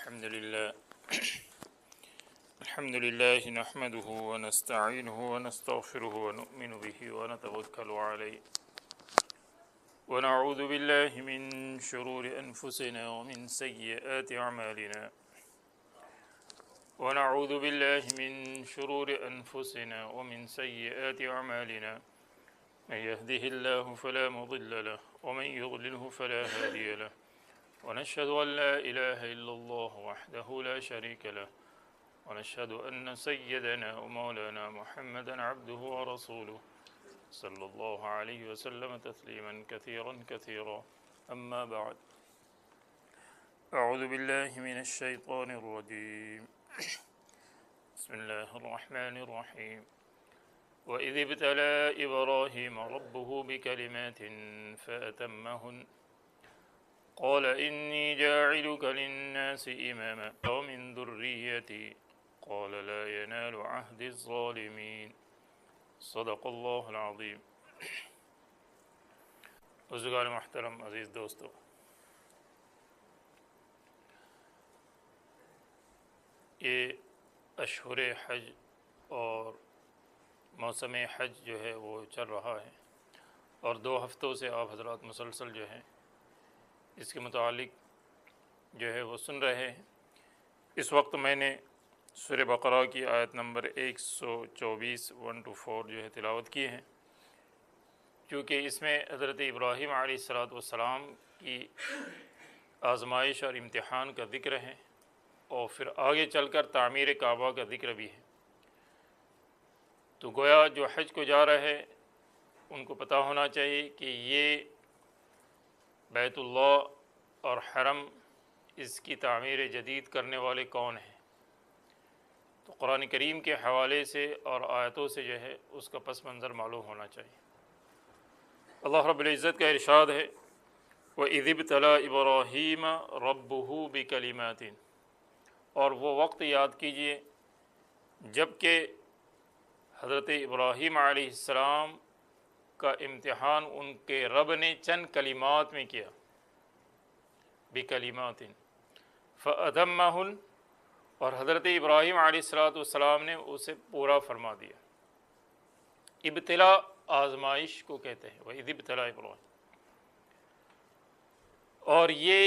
الحمد لله نحمده ونستعينه ونستغفره ونؤمن به ونتوكل عليه ونعوذ بالله من شرور أنفسنا ومن سيئات أعمالنا من يهده الله فلا مضل له ومن يضلله فلا هادي له ونشهد أن لا إله إلا الله وحده لا شريك له ونشهد أن سيدنا ومولانا محمدا عبده ورسوله صلى الله عليه وسلم تسليما كثيرا أما بعد أعوذ بالله من الشيطان الرجيم بسم الله الرحمن الرحيم وإذ ابتلى إبراهيم ربه بكلمات فأتمهن قال إني جاعلك للناس إماما ومن ذريتي قال لا ينال عهد الظالمين صدق اللہ العظیم۔ بزرگان محترم، عزیز دوستو، یہ اشہر حج اور موسم حج جو ہے وہ چل رہا ہے، اور 2 ہفتوں سے آپ حضرات مسلسل جو ہے اس کے متعلق جو ہے وہ سن رہے ہیں۔ اس وقت میں نے سورہ بقرہ کی آیت نمبر 124 1 to 4 جو ہے تلاوت کی ہے، کیونکہ اس میں حضرت ابراہیم علیہ السلام کی آزمائش اور امتحان کا ذکر ہے، اور پھر آگے چل کر تعمیر کعبہ کا ذکر بھی ہے۔ تو گویا جو حج کو جا رہے ہیں ان کو پتہ ہونا چاہیے کہ یہ بیت اللہ اور حرم، اس کی تعمیر جدید کرنے والے کون ہیں۔ تو قرآن کریم کے حوالے سے اور آیتوں سے جو ہے اس کا پس منظر معلوم ہونا چاہیے۔ اللہ رب العزت کا ارشاد ہے وَإِذِ ابْتَلَىٰ إِبْرَاهِيمَ رَبُّهُ بِكَلِمَاتٍ، اور وہ وقت یاد کیجئے جب کہ حضرت ابراہیم علیہ السلام کا امتحان ان کے رب نے چند کلمات میں کیا، بِكَلِمَاتٍ فَأَتَمَّهُنَّ، اور حضرت ابراہیم علیہ السلام نے اسے پورا فرما دیا۔ ابتلا آزمائش کو کہتے ہیں، وَإِذِ ابْتَلَىٰ إِبْرَاهِيمَ، اور یہ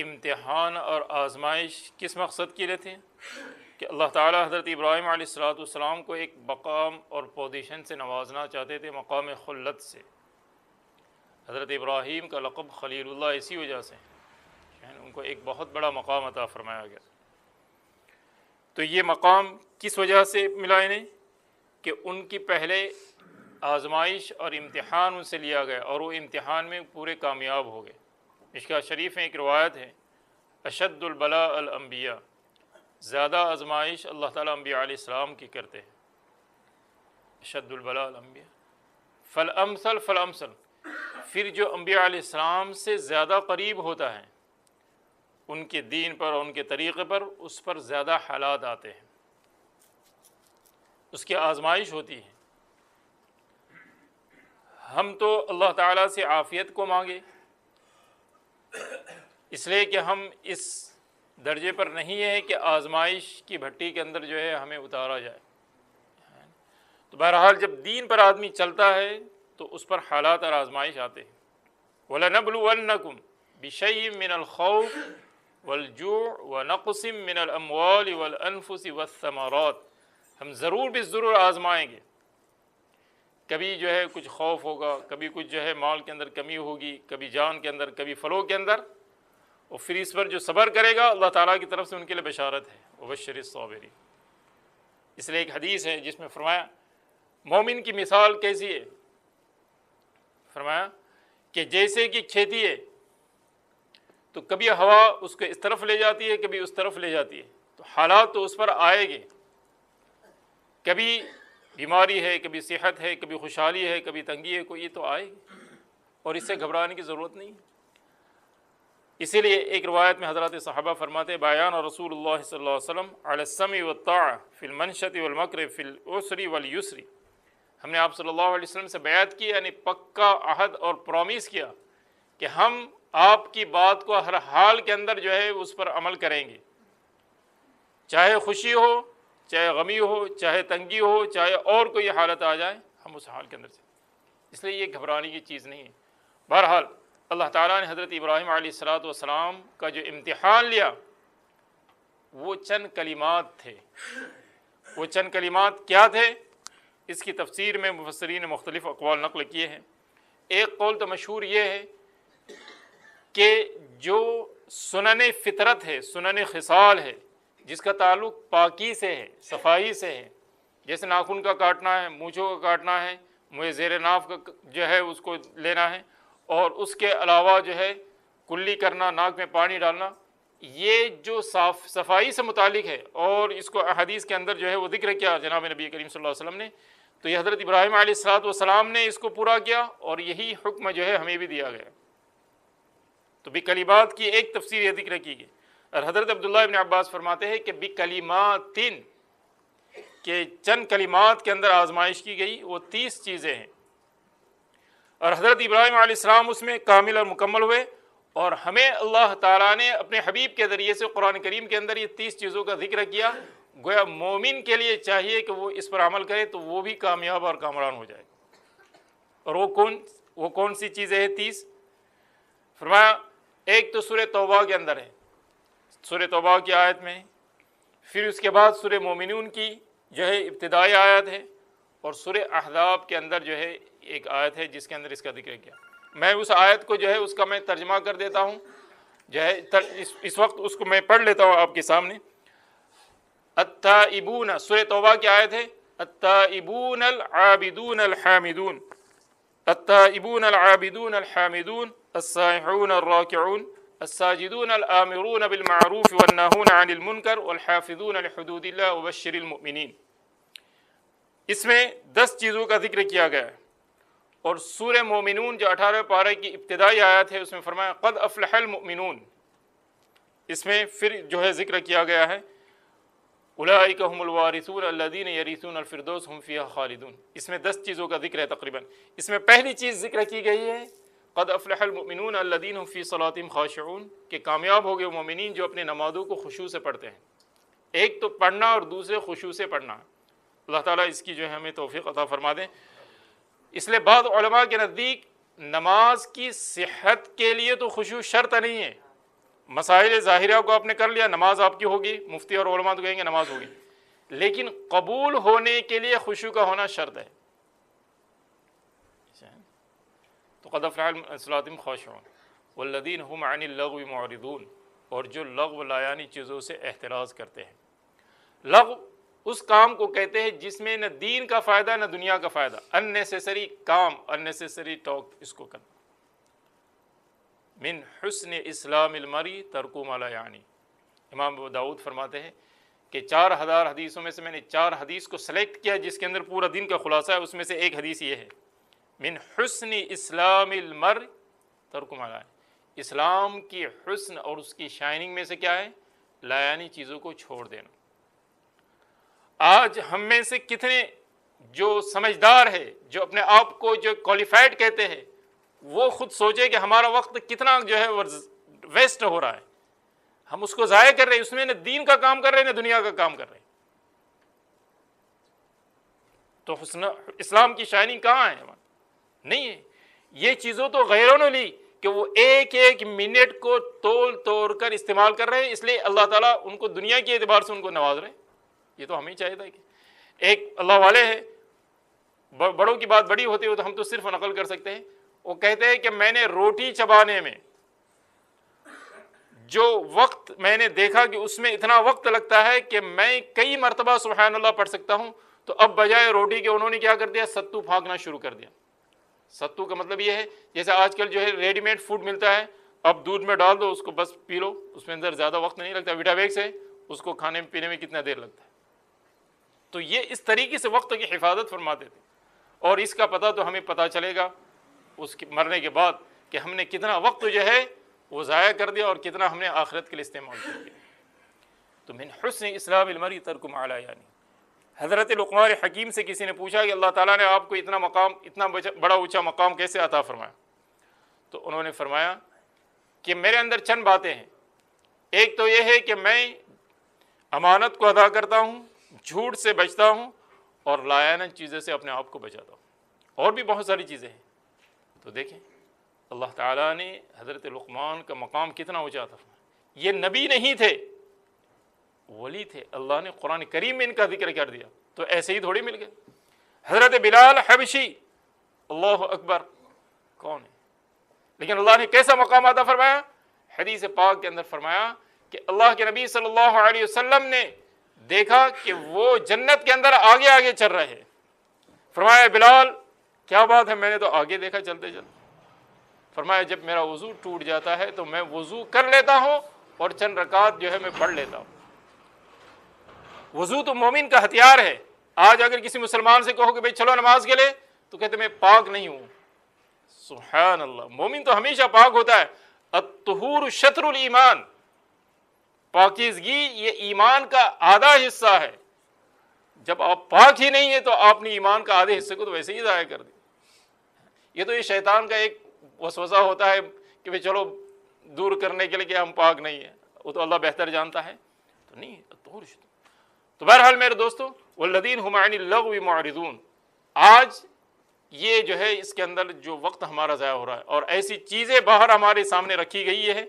امتحان اور آزمائش کس مقصد کے لیے تھے؟ کہ اللہ تعالیٰ حضرت ابراہیم علیہ السلام کو ایک مقام اور پوزیشن سے نوازنا چاہتے تھے، مقام خلت سے۔ حضرت ابراہیم کا لقب خلیل اللہ اسی وجہ سے، ان کو ایک بہت بڑا مقام عطا فرمایا گیا۔ تو یہ مقام کس وجہ سے ملا انہیں؟ کہ ان کی پہلے آزمائش اور امتحان ان سے لیا گیا، اور وہ امتحان میں پورے کامیاب ہو گئے۔ مشکوٰۃ شریف میں ایک روایت ہے، اشد البلاء الانبیاء، زیادہ آزمائش اللہ تعالیٰ انبیاء علیہ السلام کی کرتے ہیں۔ اشد البلاء الانبیاء فالامثل فالامثل، پھر جو انبیاء علیہ السلام سے زیادہ قریب ہوتا ہے ان کے دین پر اور ان کے طریقے پر، اس پر زیادہ حالات آتے ہیں، اس کی آزمائش ہوتی ہے۔ ہم تو اللہ تعالیٰ سے عافیت کو مانگے، اس لیے کہ ہم اس درجے پر نہیں ہیں کہ آزمائش کی بھٹی کے اندر جو ہے ہمیں اتارا جائے۔ تو بہرحال جب دین پر آدمی چلتا ہے تو اس پر حالات اور آزمائش آتے ہیں۔ وَلَنَبْلُوَنَّكُمْ بِشَيْءٍ مِّنَ الْخَوْفِ وَالْجُوعِ وَنَقْصٍ مِّنَ الْأَمْوَالِ وَالْأَنفُسِ وَالثَّمَرَاتِ، ہم ضرور ضرور آزمائیں گے۔ کبھی جو ہے کچھ خوف ہوگا، کبھی کچھ جو ہے مال کے اندر کمی ہوگی، کبھی جان کے اندر، کبھی پھلوں کے اندر، اور پھر اس پر جو صبر کرے گا اللہ تعالیٰ کی طرف سے ان کے لیے بشارت ہے، وَبَشِّرِ الصَّابِرِينَ۔ اس لیے ایک حدیث ہے جس میں فرمایا مومن کی مثال کیسی ہے؟ فرمایا کہ جیسے کہ کھیتی ہے، تو کبھی ہوا اس کو اس طرف لے جاتی ہے، کبھی اس طرف لے جاتی ہے، تو حالات تو اس پر آئے گے، کبھی بیماری ہے، کبھی صحت ہے، کبھی خوشحالی ہے، کبھی تنگی ہے، کوئی یہ تو آئے گی، اور اس سے گھبرانے کی ضرورت نہیں۔ اسی لیے ایک روایت میں حضرات صحابہ فرماتے ہیں بایان رسول اللہ صلی اللہ علیہ وسلم علی السمع والطاعہ فی المنشط والمکر فی العسر والیسر، ہم نے آپ صلی اللہ علیہ وسلم سے بیعت کی، یعنی پکا عہد اور پرومس کیا کہ ہم آپ کی بات کو ہر حال کے اندر جو ہے اس پر عمل کریں گے، چاہے خوشی ہو، چاہے غمی ہو، چاہے تنگی ہو، چاہے اور کوئی حالت آ جائے، ہم اس حال کے اندر سے، اس لیے یہ گھبرانے کی چیز نہیں ہے۔ بہرحال اللہ تعالیٰ نے حضرت ابراہیم علیہ الصلاۃ والسلام کا جو امتحان لیا وہ چند کلمات تھے۔ وہ چند کلمات کیا تھے؟ اس کی تفسیر میں مفسرین نے مختلف اقوال نقل کیے ہیں۔ ایک قول تو مشہور یہ ہے کہ جو سنن فطرت ہے، سنن خصال ہے، جس کا تعلق پاکی سے ہے، صفائی سے ہے، جیسے ناخن کا کاٹنا ہے، مونچھوں کا کاٹنا ہے، منہ زیر ناف کا جو ہے اس کو لینا ہے، اور اس کے علاوہ جو ہے کلی کرنا، ناک میں پانی ڈالنا، یہ جو صفائی سے متعلق ہے، اور اس کو احادیث کے اندر جو ہے وہ ذکر کیا جناب نبی کریم صلی اللہ علیہ وسلم نے، تو یہ حضرت ابراہیم علیہ الصلاۃ والسلام نے اس کو پورا کیا، اور یہی حکم جو ہے ہمیں بھی دیا گیا۔ تو بکلمات کی ایک تفسیر یہ ذکر کی گئی، اور حضرت عبداللہ ابن عباس فرماتے ہیں کہ بکلمات، کہ چند کلمات کے اندر آزمائش کی گئی، وہ 30 چیزیں ہیں، اور حضرت ابراہیم علیہ السلام اس میں کامل اور مکمل ہوئے، اور ہمیں اللہ تعالیٰ نے اپنے حبیب کے ذریعے سے قرآن کریم کے اندر یہ 30 چیزوں کا ذکر کیا۔ گویا مومن کے لیے چاہیے کہ وہ اس پر عمل کرے تو وہ بھی کامیاب اور کامران ہو جائے۔ اور وہ کون سی چیزیں ہیں 30؟ فرمایا ایک تو سورہ توبہ کے اندر ہے، سورہ توبہ کی آیت میں، پھر اس کے بعد سورہ مومنون کی جو ہے ابتدائی آیت ہے، اور سورہ احزاب کے اندر جو ہے ایک آیت ہے جس کے اندر اس کا ذکر کیا۔ میں اس آیت کو جو ہے اس کا میں ترجمہ کر دیتا ہوں، جو ہے اس وقت اس کو میں پڑھ لیتا ہوں آپ کے سامنے۔ التائبون، سورہ توبہ کی آیت ہے، التائبون العابدون الحامدون، التائبون العابدون الحامدون السائحون الراکعون الساجدون الآمرون بالمعروف والناہون عن المنکر والحافظون لحدود اللہ وبشر المؤمنین۔ اس میں 10 چیزوں کا ذکر کیا گیا ہے، اور سورہ مومنون جو 18 پارے کی ابتدائی آیت ہے اس میں فرمایا قد افلح المؤمنون، اس میں پھر جو ہے ذکر کیا گیا ہے اولئک هم الوارثون الذین یرثون الفردوس هم فیہا خالدون۔ اس میں 10 چیزوں کا ذکر ہے تقریباً۔ اس میں پہلی چیز ذکر کی گئی ہے قد افلح المؤمنون الذین هم فی صلاتهم خاشعون، کہ کامیاب ہو گئے مومنین جو اپنے نمازوں کو خشوع سے پڑھتے ہیں۔ ایک تو پڑھنا اور دوسرے خشوع سے پڑھنا۔ اللہ تعالیٰ اس کی جو ہے ہمیں توفیق عطا فرما دیں۔ اس لیے بعض علماء کے نزدیک نماز کی صحت کے لیے تو خشوع شرط نہیں ہے۔ مسائل ظاہرہ کو آپ نے کر لیا، نماز آپ کی ہوگی، مفتی اور علماء تو کہیں گے نماز ہوگی، لیکن قبول ہونے کے لیے خشوع کا ہونا شرط ہے۔ تو قد افلح المؤمنون خاشعون والذین هم عن اللغو معرضون، اور جو لغو لایانی چیزوں سے احتراز کرتے ہیں۔ لغو اس کام کو کہتے ہیں جس میں نہ دین کا فائدہ نہ دنیا کا فائدہ، اننیسیسری کام، اننیسیسری ٹاک اس کو کرنا۔ من حسن اسلام المرء ترک ما لا یعنی، امام ابو داؤد فرماتے ہیں کہ 4000 حدیثوں میں سے میں نے 4 حدیث کو سلیکٹ کیا جس کے اندر پورا دین کا خلاصہ ہے، اس میں سے ایک حدیث یہ ہے من حسن اسلام المرء ترک ما لا یعنی، اسلام کی حسن اور اس کی شائننگ میں سے کیا ہے؟ لایانی چیزوں کو چھوڑ دینا۔ آج ہم میں سے کتنے جو سمجھدار ہے، جو اپنے آپ کو جو کوالیفائڈ کہتے ہیں، وہ خود سوچے کہ ہمارا وقت کتنا جو ہے ویسٹ ہو رہا ہے، ہم اس کو ضائع کر رہے ہیں، اس میں نہ دین کا کام کر رہے ہیں نہ دنیا کا کام کر رہے ہیں۔ تو حسن اسلام کی شائننگ کہاں ہے؟ نہیں ہے۔ یہ چیزوں تو غیروں نے لی کہ وہ ایک ایک منٹ کو تول توڑ کر استعمال کر رہے ہیں، اس لیے اللہ تعالیٰ ان کو دنیا کے اعتبار سے ان کو نواز رہے ہیں۔ یہ تو ہمیں چاہیے تھا کہ ایک اللہ والے ہیں، بڑوں کی بات بڑی ہوتی ہے تو ہم تو صرف نقل کر سکتے ہیں۔ وہ کہتے ہیں کہ میں نے روٹی چبانے میں جو وقت میں نے دیکھا کہ اس میں اتنا وقت لگتا ہے کہ میں کئی مرتبہ سبحان اللہ پڑھ سکتا ہوں، تو اب بجائے روٹی کے انہوں نے کیا کر دیا؟ ستو پھانکنا شروع کر دیا۔ ستو کا مطلب یہ ہے جیسے آج کل جو ہے ریڈی میڈ فوڈ ملتا ہے، اب دودھ میں ڈال دو اس کو بس پی لو، اس میں اندر زیادہ وقت نہیں لگتا، ویٹاویکس ہے، اس کو کھانے پینے میں کتنا دیر لگتا ہے۔ تو یہ اس طریقے سے وقت کی حفاظت فرماتے تھے، اور اس کا پتہ تو ہمیں پتہ چلے گا اس کے مرنے کے بعد کہ ہم نے کتنا وقت جو ہے وہ ضائع کر دیا اور کتنا ہم نے آخرت کے لیے استعمال کر دیا۔ تو من حسن اسلام المرء ترک ما لا یعنی۔ حضرت لقمان حکیم سے کسی نے پوچھا کہ اللہ تعالیٰ نے آپ کو اتنا مقام، اتنا بڑا اونچا مقام کیسے عطا فرمایا؟ تو انہوں نے فرمایا کہ میرے اندر چند باتیں ہیں۔ ایک تو یہ ہے کہ میں امانت کو ادا کرتا ہوں، جھوٹ سے بچتا ہوں، اور لایعنت چیزیں سے اپنے آپ کو بچاتا ہوں۔ اور بھی بہت ساری چیزیں ہیں۔ تو دیکھیں اللہ تعالیٰ نے حضرت لقمان کا مقام کتنا اونچا تھا۔ یہ نبی نہیں تھے، ولی تھے، اللہ نے قرآن کریم میں ان کا ذکر کر دیا، تو ایسے ہی تھوڑی مل گئے۔ حضرت بلال حبشی، اللہ اکبر، کون ہے؟ لیکن اللہ نے کیسا مقام عطا فرمایا؟ حدیث پاک کے اندر فرمایا کہ اللہ کے نبی صلی اللہ علیہ وسلم نے دیکھا کہ وہ جنت کے اندر آگے آگے چل رہے ہیں، فرمایا بلال کیا بات ہے؟ میں نے تو آگے دیکھا چلتے چلتے۔ فرمایا جب میرا وضو ٹوٹ جاتا ہے تو میں وضو کر لیتا ہوں اور چند رکعت جو ہے میں پڑھ لیتا ہوں۔ وضو تو مومن کا ہتھیار ہے۔ آج اگر کسی مسلمان سے کہو کہ بھئی چلو نماز کے لیے، تو کہتے میں پاک نہیں ہوں۔ سبحان اللہ، مومن تو ہمیشہ پاک ہوتا ہے۔ الطہور شطر الایمان، پاکیزگی یہ ایمان کا آدھا حصہ ہے۔ جب آپ پاک ہی نہیں ہیں تو آپ نے ایمان کا آدھے حصے کو تو ویسے ہی ضائع کر دیا۔ یہ تو یہ شیطان کا ایک وسوسہ ہوتا ہے کہ بھئی چلو دور کرنے کے لیے کہ ہم پاک نہیں ہیں، وہ تو اللہ بہتر جانتا ہے، تو نہیں۔ تو بہرحال میرے دوستو، والذین هم عن اللغو معرضون، آج یہ جو ہے اس کے اندر جو وقت ہمارا ضائع ہو رہا ہے، اور ایسی چیزیں باہر ہمارے سامنے رکھی گئی ہے،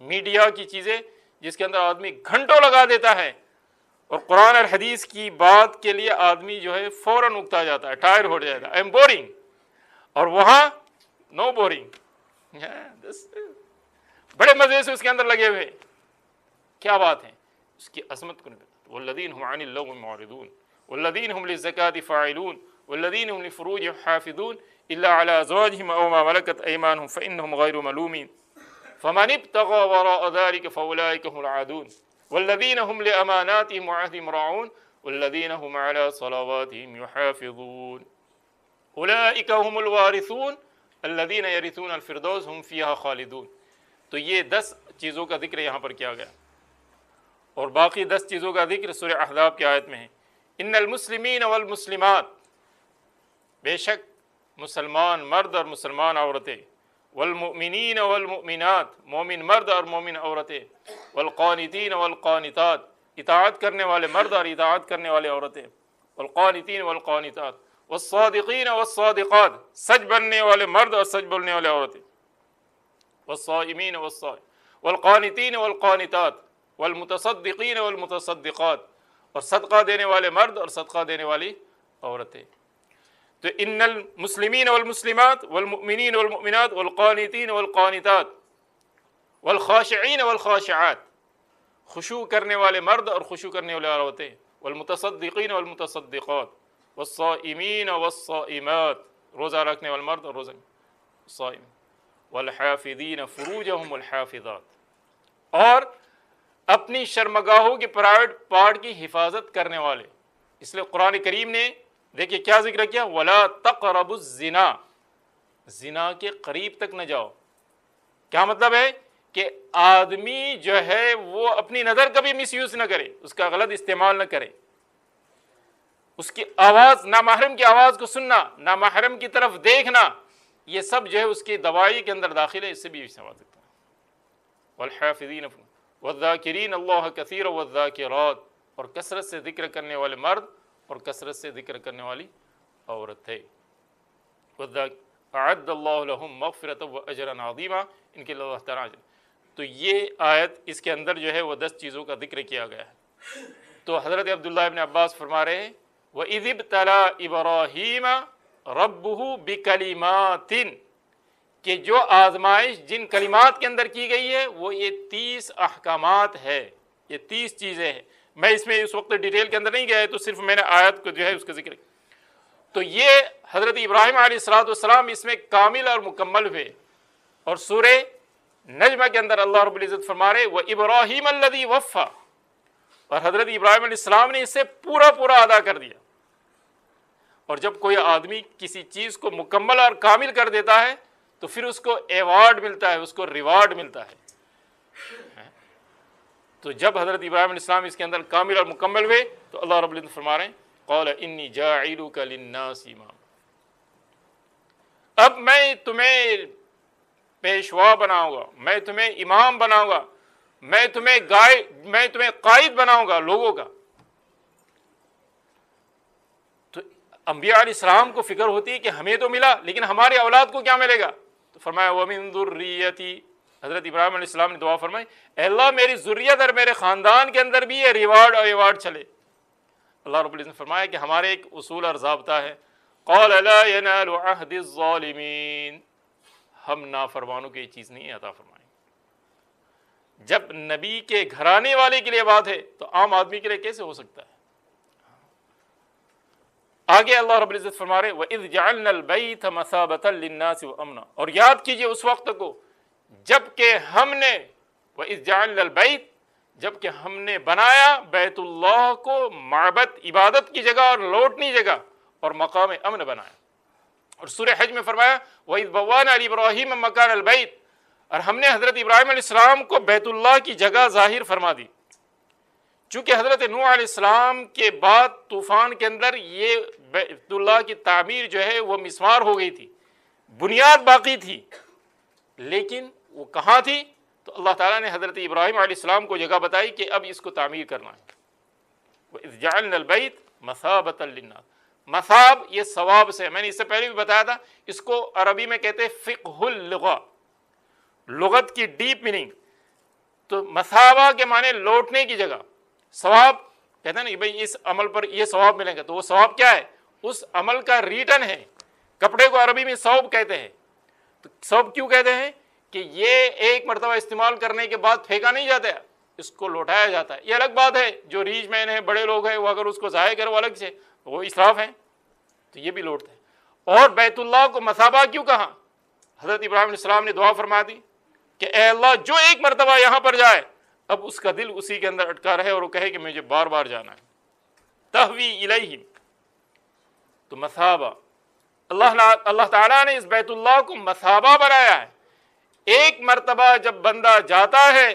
میڈیا کی چیزیں جس کے اندر آدمی گھنٹوں لگا دیتا ہے، اور قرآن اور حدیث کی بات کے لیے آدمی جو ہے فوراً اکتا جاتا ہے، ٹائر ہو جاتا ہے، آئی ایم بورنگ، اور وہاں نو بورنگ، بڑے مزے سے اس کے اندر لگے ہوئے۔ کیا بات ہے؟ اس کی عظمت کو نہیں پتا۔ والذین هم عن اللغو معرضون والذین هم للزکاة فاعلون والذین هم لفروجهم حافظون الا على ازواجهم او ما ملكت ايمانهم فانهم غير ملومين فمن ابتغى وراء ذلك فاولئك هم العادون والذین هم لاماناتهم وعهدهم راعون والذین هم على صلواتهم يحافظون اولئك هم الوارثون الذین يرثون الفردوس هم فيها خالدون۔ تو یہ 10 چیزوں کا ذکر یہاں پر کیا گیا، اور باقی 10 چیزوں کا ذکر سورہ احزاب کی آیت میں ہے۔ ان المسلمین والمسلمات، بے شک مسلمان مرد اور مسلمان عورتیں، والمؤمنین والمؤمنات، مومن مرد اور مومن عورتیں، والقانتین والقانتات، اطاعت کرنے والے مرد اور اطاعت کرنے والے عورتیں، والقانتین والقانتات، والصادقین والصادقات، سچ بننے والے مرد اور سچ بولنے والے عورتیں، والصائمین والقانتین والقانتات، والمتصدقین والمتصدقات، اور صدقہ دینے والے مرد اور صدقہ دینے والی عورتیں۔ تو ان المسلمین والمسلمات والمؤمنین والمؤمنات والقانتین والقانتات والخاشعین والخاشعات، خشوع کرنے والے مرد اور خشوع کرنے والی عورتیں، والمتصدقین والمتصدقات، والصائمین والصائمات، روزہ رکھنے والے مرد اور روزہ صائم، والحافظین فروجہم والحافظات، اور اپنی شرمگاہوں کی پرائیویٹ پارٹ کی حفاظت کرنے والے۔ اس لیے قرآن کریم نے دیکھیے کیا ذکر کیا، وَلَا تَقْرَبُوا الزِّنَا، زنا کے قریب تک نہ جاؤ۔ کیا مطلب ہے کہ آدمی جو ہے وہ اپنی نظر کا بھی مس یوز نہ کرے، اس کا غلط استعمال نہ کرے، اس کی آواز، نامحرم کی آواز کو سننا، نامحرم کی طرف دیکھنا، یہ سب جو ہے اس کی دوائی کے اندر داخل ہے، اس سے بھی استعمال سکتا ہے۔ والحافظین والذاکرین اللہ کثیر والذاکرات، اور کثرت سے ذکر کرنے والے مرد اور کثرت سے ذکر کرنے والی عورت ہے۔ اعد اللہ لہم مغفرۃ واجرا عظیما، ان کے لیے اللہ تعالیٰ۔ تو یہ آیت اس کے اندر جو ہے وہ 10 چیزوں کا ذکر کیا گیا ہے۔ تو حضرت عبداللہ ابن عباس فرما رہے ہیں وَإِذِ ابْتَلَىٰ إِبْرَاهِيمَ رَبُّهُ بِكَلِمَاتٍ، کہ جو آزمائش جن کلمات کے اندر کی گئی ہے وہ یہ 30 احکامات ہے، یہ 30 چیزیں ہیں۔ میں اس میں اس وقت ڈیٹیل کے اندر نہیں گیا ہے، تو صرف میں نے آیت کو جو ہے اس کا ذکر۔ تو یہ حضرت ابراہیم علیہ السلام اس میں کامل اور مکمل ہوئے، اور سورہ نجمہ کے اندر اللہ رب العزت فرما رہے وَإِبْرَاهِيمَ الَّذِي وَفَّى، اور حضرت ابراہیم علیہ السلام نے اسے پورا ادا کر دیا۔ اور جب کوئی آدمی کسی چیز کو مکمل اور کامل کر دیتا ہے تو پھر اس کو ایوارڈ ملتا ہے، اس کو ریوارڈ ملتا ہے۔ تو جب حضرت ابراہیم علیہ السلام اس کے اندر کامل اور مکمل ہوئے تو اللہ رب العزت فرما رہے ہیں قال انی جاعلک للناس اماما، اب میں تمہیں پیشوا بناؤں گا، میں تمہیں امام بناؤں گا، میں تمہیں قائد بناؤں گا لوگوں کا. تو انبیاء علیہ السلام کو فکر ہوتی ہے کہ ہمیں تو ملا لیکن ہماری اولاد کو کیا ملے گا. تو فرمایا وَمِن ذُرِّيَّتِي، حضرت ابراہیم علیہ السلام نے دعا فرمائی اے اللہ میری ذریت اور میرے خاندان کے اندر بھی یہ ریوارڈ اور ایوارڈ چلے. اللہ رب العزت نے فرمایا کہ ہمارے ایک اصول اور ضابطہ ہے، قَالَ لَا يَنَالُ عَهْدِ الظَّالِمِينَ، ہم نافرمانوں کو یہ چیز نہیں عطا فرمائیں. جب نبی کے گھرانے والے کے لیے بات ہے تو عام آدمی کے لیے کیسے ہو سکتا ہے. آگے اللہ رب العزت فرما رہے وَإِذْ جَعَلْنَا الْبَيْتَ مَثَابَةً لِلنَّاسِ وَأَمْنًا، اور یاد کیجئے اس وقت کو جب کہ ہم نے وَإِذْ جَعَلْنَا الْبَيْتَ، جب کہ ہم نے بنایا بیت اللہ کو معبد، عبادت کی جگہ اور لوٹنی جگہ اور مقام امن بنایا. اور سورہ حج میں فرمایا وَإِذْ بَوَّأْنَا لِإِبْرَاهِيمَ مَكَانَ الْبَيْتِ، اور ہم نے حضرت ابراہیم علیہ السلام کو بیت اللہ کی جگہ ظاہر فرما دی. چونکہ حضرت نوح علیہ السلام کے بعد طوفان کے اندر یہ بیت اللہ کی تعمیر جو ہے وہ مسمار ہو گئی تھی، بنیاد باقی تھی لیکن وہ کہاں تھی. تو اللہ تعالیٰ نے حضرت ابراہیم علیہ السلام کو جگہ بتائی کہ اب اس کو تعمیر کرنا ہے. وَإِذْ جَعَلْنَا الْبَيْتَ مَثَابَةً لِلنَّاسِ، مثاب یہ ثواب سے، میں نے اس سے پہلے بھی بتایا تھا، اس کو عربی میں کہتے ہیں فقہ اللغہ، لغت کی ڈیپ میننگ. تو مثابہ کے معنی لوٹنے کی جگہ، ثواب کہتے ہیں نا کہ بھائی اس عمل پر یہ ثواب ملے گا، تو وہ ثواب کیا ہے؟ اس عمل کا ریٹرن ہے. کپڑے کو عربی میں ثوب کہتے ہیں. تو ثوب کیوں کہتے ہیں؟ کہ یہ ایک مرتبہ استعمال کرنے کے بعد پھینکا نہیں جاتا ہے، اس کو لوٹایا جاتا ہے. یہ الگ بات ہے، جو ریچ مین ہیں، بڑے لوگ ہیں، وہ اگر اس کو ضائع کرے وہ الگ سے، وہ اسراف ہیں، تو یہ بھی لوٹتے ہیں. اور بیت اللہ کو مثابہ کیوں کہا؟ حضرت ابراہیم علیہ السلام نے دعا فرما دی کہ اے اللہ جو ایک مرتبہ یہاں پر جائے اب اس کا دل اسی کے اندر اٹکا رہے اور وہ کہے کہ مجھے بار بار جانا ہے. تہوی الیہم، تو مثابہ، اللہ تعالیٰ نے اس بیت اللہ کو مثابہ بنایا ہے. ایک مرتبہ جب بندہ جاتا ہے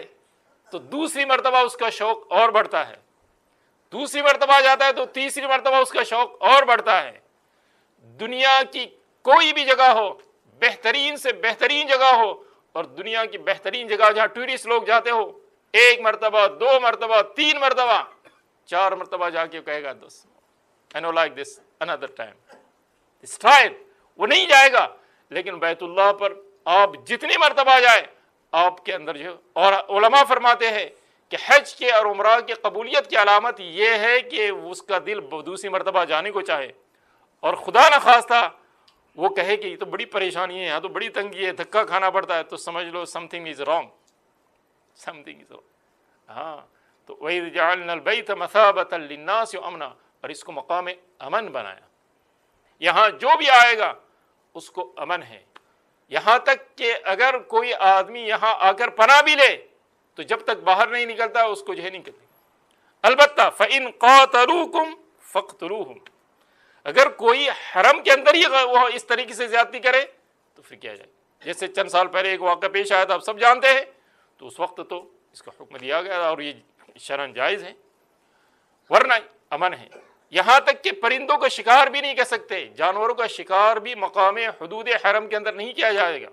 تو دوسری مرتبہ اس کا شوق اور بڑھتا ہے، دوسری مرتبہ جاتا ہے تو تیسری مرتبہ اس کا شوق اور بڑھتا ہے. دنیا کی کوئی بھی جگہ ہو، بہترین سے بہترین جگہ ہو، اور دنیا کی بہترین جگہ جہاں ٹورسٹ لوگ جاتے ہو، ایک مرتبہ، دو مرتبہ، تین مرتبہ، چار مرتبہ جا کے کہے گا دوست I know like this another time this time، وہ نہیں جائے گا. لیکن بیت اللہ پر آپ جتنی مرتبہ جائے آپ کے اندر جو، اور علماء فرماتے ہیں کہ حج کے اور عمرہ کی قبولیت کی علامت یہ ہے کہ اس کا دل دوسری مرتبہ جانے کو چاہے، اور خدا نخواستہ وہ کہے کہ یہ تو بڑی پریشانی ہے، یہاں تو بڑی تنگی ہے، دھکا کھانا پڑتا ہے، تو سمجھ لو something is wrong. ہاں، تو وَإِذْ جَعَلْنَا الْبَيْتَ مَثَابَةً لِلنَّاسِ وَأَمْنًا، اور اس کو مقام امن بنایا. یہاں جو بھی آئے گا اس کو امن ہے. یہاں تک کہ اگر کوئی آدمی یہاں آ کر پناہ بھی لے تو جب تک باہر نہیں نکلتا اس کو جو ہے نہیں کرتے. البتہ فَإِن قَاتَلُوكُمْ فَاقْتُلُوهُمْ، اگر کوئی حرم کے اندر ہی وہ اس طریقے سے زیادتی کرے تو پھر کیا جائے. جیسے چند سال پہلے ایک واقعہ پیش آیا تھا، آپ سب جانتے ہیں، تو اس وقت تو اس کا حکم دیا گیا اور یہ شرعاً جائز ہے، ورنہ امن ہے. یہاں تک کہ پرندوں کا شکار بھی نہیں کر سکتے، جانوروں کا شکار بھی مقام حدود حرم کے اندر نہیں کیا جائے گا.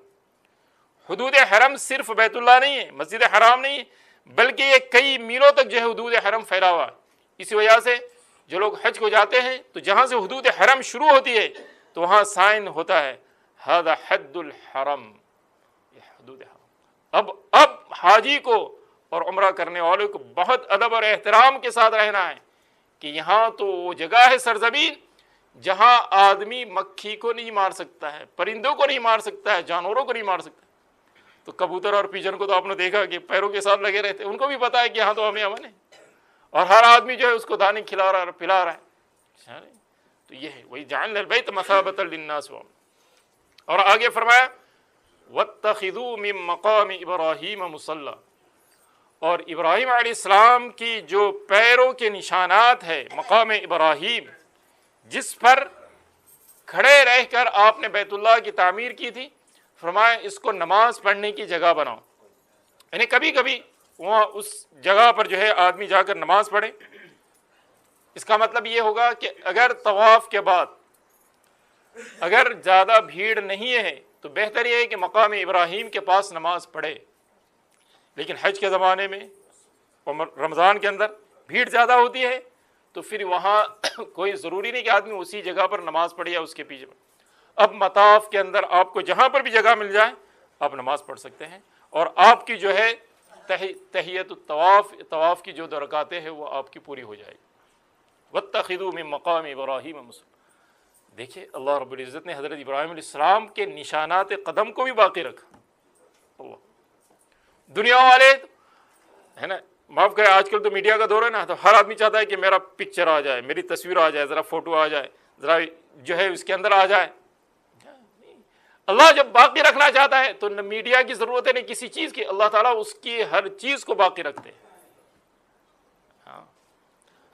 حدود حرم صرف بیت اللہ نہیں ہے، مسجد حرام نہیں ہے، بلکہ یہ کئی میلوں تک جو ہے حدود حرم پھیلا ہوا ہے. اسی وجہ سے جو لوگ حج کو جاتے ہیں تو جہاں سے حدود حرم شروع ہوتی ہے تو وہاں سائن ہوتا ہے ھذا حد الحرم، یہ حدود حرم. اب حاجی کو اور عمرہ کرنے والوں کو بہت ادب اور احترام کے ساتھ رہنا ہے کہ یہاں تو وہ جگہ ہے سرزمین جہاں آدمی مکھی کو نہیں مار سکتا ہے، پرندوں کو نہیں مار سکتا ہے، جانوروں کو نہیں مار سکتا. تو کبوتر اور پیجن کو تو آپ نے دیکھا کہ پیروں کے ساتھ لگے رہتے، ان کو بھی پتا ہے کہ یہاں تو ہمیں امن ہے، اور ہر آدمی جو ہے اس کو دانے کھلا رہا ہے، پلا رہا ہے. تو یہ ہے وہی جعلنا البیت مثابۃ للناس. اور آگے فرمایا واتخذوا من مقام ابراہیم مصلی، اور ابراہیم علیہ السلام کی جو پیروں کے نشانات ہے مقام ابراہیم، جس پر کھڑے رہ کر آپ نے بیت اللہ کی تعمیر کی تھی، فرمایا اس کو نماز پڑھنے کی جگہ بناؤ. یعنی کبھی کبھی وہاں اس جگہ پر جو ہے آدمی جا کر نماز پڑھے. اس کا مطلب یہ ہوگا کہ اگر طواف کے بعد اگر زیادہ بھیڑ نہیں ہے تو بہتر یہ ہے کہ مقام ابراہیم کے پاس نماز پڑھے. لیکن حج کے زمانے میں رمضان کے اندر بھیڑ زیادہ ہوتی ہے، تو پھر وہاں کوئی ضروری نہیں کہ آدمی اسی جگہ پر نماز پڑھے یا اس کے پیچھے پڑھے۔ اب مطاف کے اندر آپ کو جہاں پر بھی جگہ مل جائے آپ نماز پڑھ سکتے ہیں، اور آپ کی جو ہے تحیۃ الطواف، طواف کی جو رکعتیں ہیں وہ آپ کی پوری ہو جائے گی۔ واتخذوا من مقام ابراہیم مصلی، دیکھیے اللہ رب العزت نے حضرت ابراہیم علیہ السلام کے نشانات قدم کو بھی باقی رکھا۔ اللہ، دنیا والے ہے نا، معاف کرے آج کل تو میڈیا کا دور ہے نا، تو ہر آدمی چاہتا ہے کہ میرا پکچر آ جائے، میری تصویر آ جائے، ذرا فوٹو آ جائے، ذرا جو ہے اس کے اندر آ جائے۔ اللہ جب باقی رکھنا چاہتا ہے تو نہ میڈیا کی ضرورت ہے نہ کسی چیز کی، اللہ تعالیٰ اس کی ہر چیز کو باقی رکھتے ہیں۔ ہاں،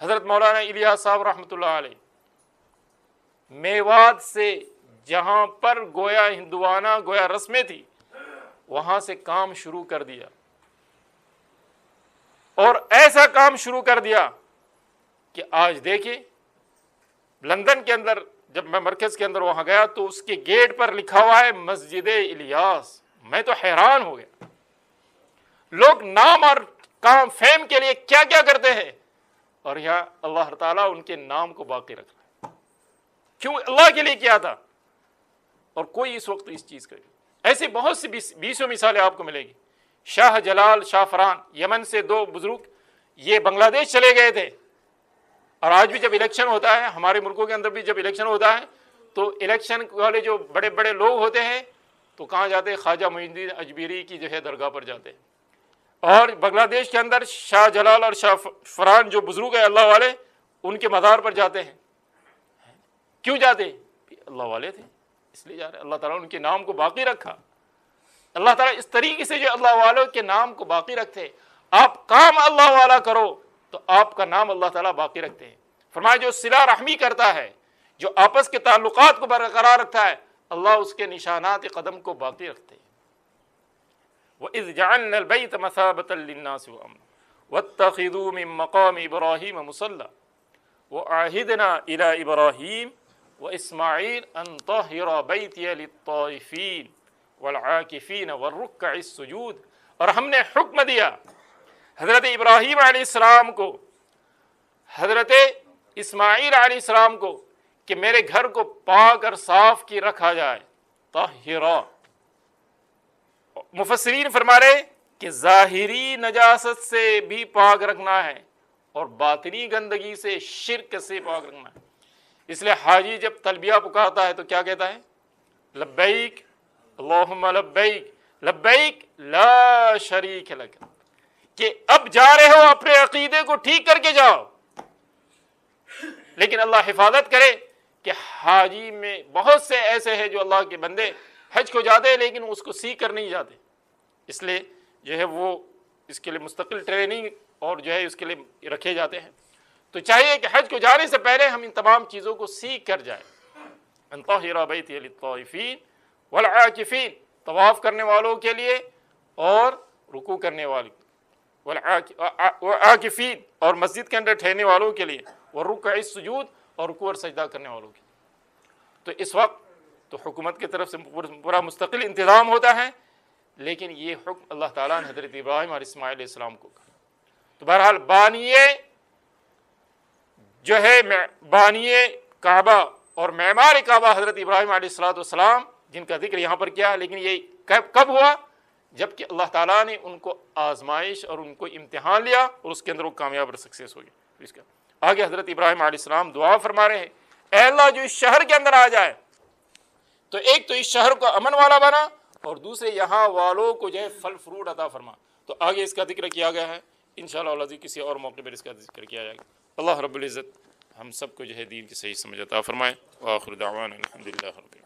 حضرت مولانا الیاس صاحب رحمۃ اللہ علیہ میوات سے جہاں پر گویا ہندوانہ گویا رسمیں تھی وہاں سے کام شروع کر دیا، اور ایسا کام شروع کر دیا کہ آج دیکھیں لندن کے اندر جب میں مرکز کے اندر وہاں گیا تو اس کے گیٹ پر لکھا ہوا ہے مسجد الیاس۔ میں تو حیران ہو گیا، لوگ نام اور کام فیم کے لیے کیا کیا کرتے ہیں، اور یہاں اللہ تعالیٰ ان کے نام کو باقی رکھ رہا ہے۔ کیوں؟ اللہ کے لیے کیا تھا، اور کوئی اس وقت اس چیز کا ایسی بہت سی بیسوں مثالیں آپ کو ملے گی۔ شاہ جلال شاہ فران یمن سے دو بزرگ یہ بنگلہ دیش چلے گئے تھے، اور آج بھی جب الیکشن ہوتا ہے ہمارے ملکوں کے اندر بھی جب الیکشن ہوتا ہے تو الیکشن والے جو بڑے بڑے لوگ ہوتے ہیں تو کہاں جاتے ہیں؟ خواجہ معین الدین اجمیری کی جو ہے درگاہ پر جاتے ہیں، اور بنگلہ دیش کے اندر شاہ جلال اور شاہ فران جو بزرگ ہیں اللہ والے ان کے مزار پر جاتے ہیں۔ کیوں جاتے ہیں؟ اللہ والے تھے اس لیے جا رہے ہیں، اللہ تعالیٰ نے ان کے نام کو باقی رکھا۔ اللہ تعالیٰ اس طریقے سے جو اللہ والوں کے نام کو باقی رکھتے، آپ کام اللہ والا کرو تو آپ کا نام اللہ تعالیٰ باقی رکھتے ہیں۔ فرمایا جو صلہ رحمی کرتا ہے، جو آپس کے تعلقات کو برقرار رکھتا ہے، اللہ اس کے نشانات قدم کو باقی رکھتے ہیں۔ وَإِذْ جَعَلْنَا الْبَيْتَ مَثَابَةً لِلنَّاسِ وَأَمْنًا وَاتَّخِذُوا مِن مَّقَامِ إِبْرَاهِيمَ مُصَلًّى وَأَعْهِدْنَا إِلَىٰ إِبْرَاهِيمَ وَإِسْمَاعِيلَ أَن طَهِّرَ بَيْتِيَ لِلطَّائِفِينَ والعاکفین والرکع السجود، اور ہم نے حکم دیا حضرت ابراہیم علیہ السلام کو، حضرت اسماعیل علیہ السلام کو کہ میرے گھر کو پاک اور صاف کی رکھا جائے۔ طاہرہ، مفسرین فرما رہے کہ ظاہری نجاست سے بھی پاک رکھنا ہے اور باطنی گندگی سے، شرک سے پاک رکھنا ہے۔ اس لیے حاجی جب تلبیہ پکارتا ہے تو کیا کہتا ہے؟ لبیک اللہم لبیک لبیک لا شریک لک، کہ اب جا رہے ہو اپنے عقیدے کو ٹھیک کر کے جاؤ۔ لیکن اللہ حفاظت کرے کہ حاجی میں بہت سے ایسے ہیں جو اللہ کے بندے حج کو جاتے ہیں لیکن اس کو سیکھ کر نہیں جاتے، اس لیے جو ہے وہ اس کے لیے مستقل ٹریننگ اور جو ہے اس کے لیے رکھے جاتے ہیں۔ تو چاہیے کہ حج کو جانے سے پہلے ہم ان تمام چیزوں کو سیکھ کر جائیں۔ ان طہر بیتی للطائفین والعاکفین، طواف کرنے والوں کے لیے اور رکوع کرنے والے، والعاکفین اور مسجد کے اندر ٹھہرنے والوں کے لیے، والرکع السجود اور رکوع اور سجدہ کرنے والوں کے لیے۔ تو اس وقت تو حکومت کی طرف سے پورا مستقل انتظام ہوتا ہے، لیکن یہ حکم اللہ تعالیٰ نے حضرت ابراہیم اور اسماعیل علیہ السلام کو کہا۔ تو بہرحال بانیے کعبہ اور معمار کعبہ حضرت ابراہیم علیہ السلام جن کا ذکر یہاں پر کیا ہے، لیکن یہ کب ہوا؟ جب کہ اللہ تعالیٰ نے ان کو آزمائش اور ان کو امتحان لیا اور اس کے اندر وہ کامیاب اور سکسیس ہو گئے۔ اس کا آگے حضرت ابراہیم علیہ السلام دعا فرما رہے ہیں، اے اللہ جو اس شہر کے اندر آ جائے تو ایک تو اس شہر کو امن والا بنا، اور دوسرے یہاں والوں کو جو ہے پھل فروٹ عطا فرما۔ تو آگے اس کا ذکر کیا گیا ہے، انشاءاللہ العزیز کسی اور موقع پر اس کا ذکر کیا جائے گا۔ اللہ رب العزت ہم سب کو جو ہے دین کی صحیح سمجھ عطا فرمائے۔ وآخر دعوانا الحمدللہ رب العالمین۔